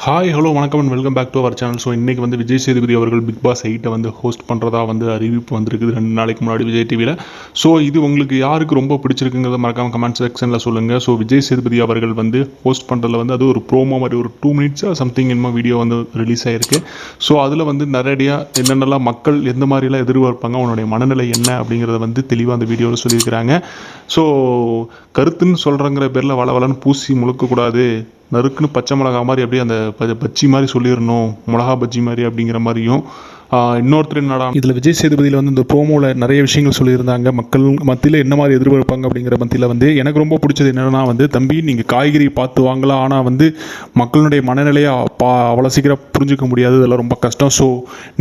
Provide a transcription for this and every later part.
Hi hello வணக்கம் and welcome back to our channel. So இன்றைக்கி வந்து விஜய் சேதுபதி அவர்கள் பிக் பாஸ் 8 வந்து ஹோஸ்ட் பண்ணுறதா வந்து அறிவிப்பு வந்திருக்குது 2 நாளைக்கு முன்னாடி விஜய் டிவியில். ஸோ இது உங்களுக்கு யாருக்கு ரொம்ப பிடிச்சிருக்குங்கிறத மறக்காமல் கமெண்ட் செக்ஷனில் சொல்லுங்கள். ஸோ விஜய் சேதுபதி அவர்கள் வந்து ஹோஸ்ட் பண்ணுறதுல வந்து அது ஒரு ப்ரோமோ மாதிரி ஒரு 2 minutes சம்திங் என்னமோ வீடியோ வந்து ரிலீஸ் ஆகிருக்கு. ஸோ அதில் வந்து நிறையா என்னென்னலாம் மக்கள் எந்த மாதிரிலாம் எதிர்பார்ப்பாங்க, அவனுடைய மனநிலை என்ன அப்படிங்கிறத வந்து தெளிவாக அந்த வீடியோவில் சொல்லியிருக்கிறாங்க. ஸோ கருத்துன்னு சொல்கிறங்கிற பேரில் வளவலன்னு பூசி முழுக்கக்கூடாது, நறுக்குன்னு பச்சை மிளகா மாதிரி அப்படியே அந்த பஜ்ஜி மாதிரி சொல்லிடணும், மிளகா பஜ்ஜி மாதிரி அப்படிங்கிற மாதிரியும். இன்னொருத்தர் என்னடா இதில் விஜய் சேதுபதியில் வந்து இந்த ப்ரோமோவில் நிறைய விஷயங்கள் சொல்லியிருந்தாங்க. மக்கள் மத்தியில் என்ன மாதிரி எதிர்பார்ப்பாங்க அப்படிங்கிற மத்தியில் வந்து எனக்கு ரொம்ப பிடிச்சது என்னென்னா வந்து, தம்பி நீங்கள் காய்கறி பார்த்து வாங்கலாம், ஆனால் வந்து மக்களுடைய மனநிலையை அவ்வளோ சீக்கிரம் புரிஞ்சிக்க முடியாது, இதெல்லாம் ரொம்ப கஷ்டம். ஸோ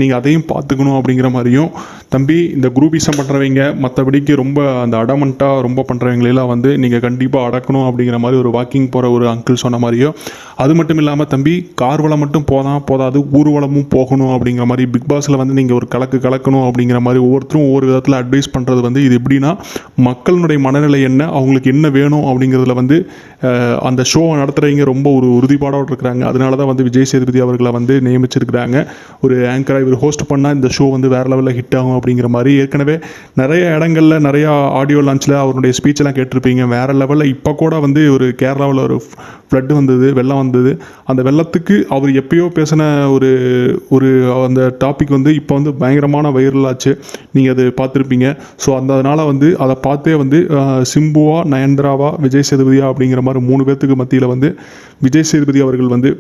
நீங்கள் அதையும் பார்த்துக்கணும் அப்படிங்கிற மாதிரியும், தம்பி இந்த குரூப்பிசம் பண்ணுறவங்க மற்றபடிக்கு ரொம்ப அந்த அடமெண்ட்டாக ரொம்ப பண்ணுறவங்களெல்லாம் வந்து நீங்கள் கண்டிப்பாக அடக்கணும் அப்படிங்கிற மாதிரி ஒரு வாக்கிங் போகிற ஒரு அங்கிள் சொன்ன மாதிரியோ, அது மட்டும் இல்லாமல் தம்பி கார் வளம் மட்டும் போதாது ஊர்வலமும் போகணும் அப்படிங்கிற மாதிரி, பிக் பாஸில் வந்து நீங்கள் ஒரு கலக்கணும் அப்படிங்கிற மாதிரி ஒவ்வொருத்தரும் ஒவ்வொரு விதத்தில் அட்வைஸ் பண்ணுறது வந்து இது எப்படின்னா, மக்களுடைய மனநிலை என்ன, அவங்களுக்கு என்ன வேணும் அப்படிங்கிறதுல வந்து அந்த ஷோவை நடத்துகிறவங்க ரொம்ப ஒரு உறுதிப்பாடோடு இருக்கிறாங்க. அதனால தான் வந்து விஜய் சேதுபதி அவர்களை வந்து நியமிச்சிருக்கிறாங்க. ஒரு ஆங்கராக இவர் ஹோஸ்ட் பண்ணால் இந்த ஷோ வந்து வேறு லெவலில் ஹிட் ஆகும் அப்படிங்கிற மாதிரி. ஏற்கனவே நிறைய இடங்களில் நிறையா ஆடியோ லான்ச்சில் அவருடைய ஸ்பீச்செல்லாம் கேட்டிருப்பீங்க, வேறு லெவலில். இப்போ கூட வந்து ஒரு கேரளாவில் ஒரு ஃப்ளட் வந்தது, வெள்ளம் வந்தது. அந்த வெள்ளத்துக்கு அவர் எப்பயோ பேசின ஒரு அந்த டாபிக் வந்து இப்போ வந்து பயங்கரமான வைரல் ஆச்சு, நீங்கள் அது பார்த்துருப்பீங்க. ஸோ அதனால் வந்து அதை பார்த்தே வந்து சிம்புவா, நயன்தாராவா, விஜய் சேதுபதியா அப்படிங்கிற மாதிரி 3 பேர்த்துக்கு மத்தியில் வந்து விஜய் சேதுபதி அவர்கள் வந்து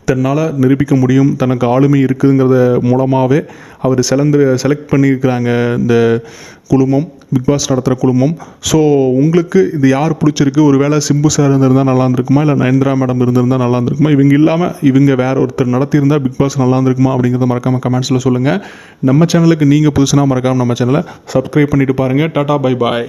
தன்னால் நிரூபிக்க முடியும், தனக்கு ஆளுமை இருக்குதுங்கிறத மூலமாகவே அவர் செலக்ட் பண்ணியிருக்கிறாங்க இந்த குழுமம், பிக் பாஸ் நடத்துகிற குழுமம். ஸோ உங்களுக்கு இது யார் பிடிச்சிருக்கு? ஒரு வேளை சிம்பு சார் இருந்திருந்தால் நல்லா இருந்திருக்குமா, இல்லை நயன்தாரா மேடம் இருந்திருந்தால் நல்லா இருந்திருக்குமா, இவங்க இல்லாமல் இவங்க வேறு ஒருத்தர் நடத்தியிருந்தால் பிக் பாஸ் நல்லா இருந்திருக்குமா அப்படிங்கிறத மறக்காமல் கமெண்ட்ஸில் சொல்லுங்கள். நம்ம சேனலுக்கு நீங்கள் புதுசுனா மறக்காமல் நம்ம சேனலை சப்ஸ்கிரைப் பண்ணிவிட்டு பாருங்கள். Tata bye bye.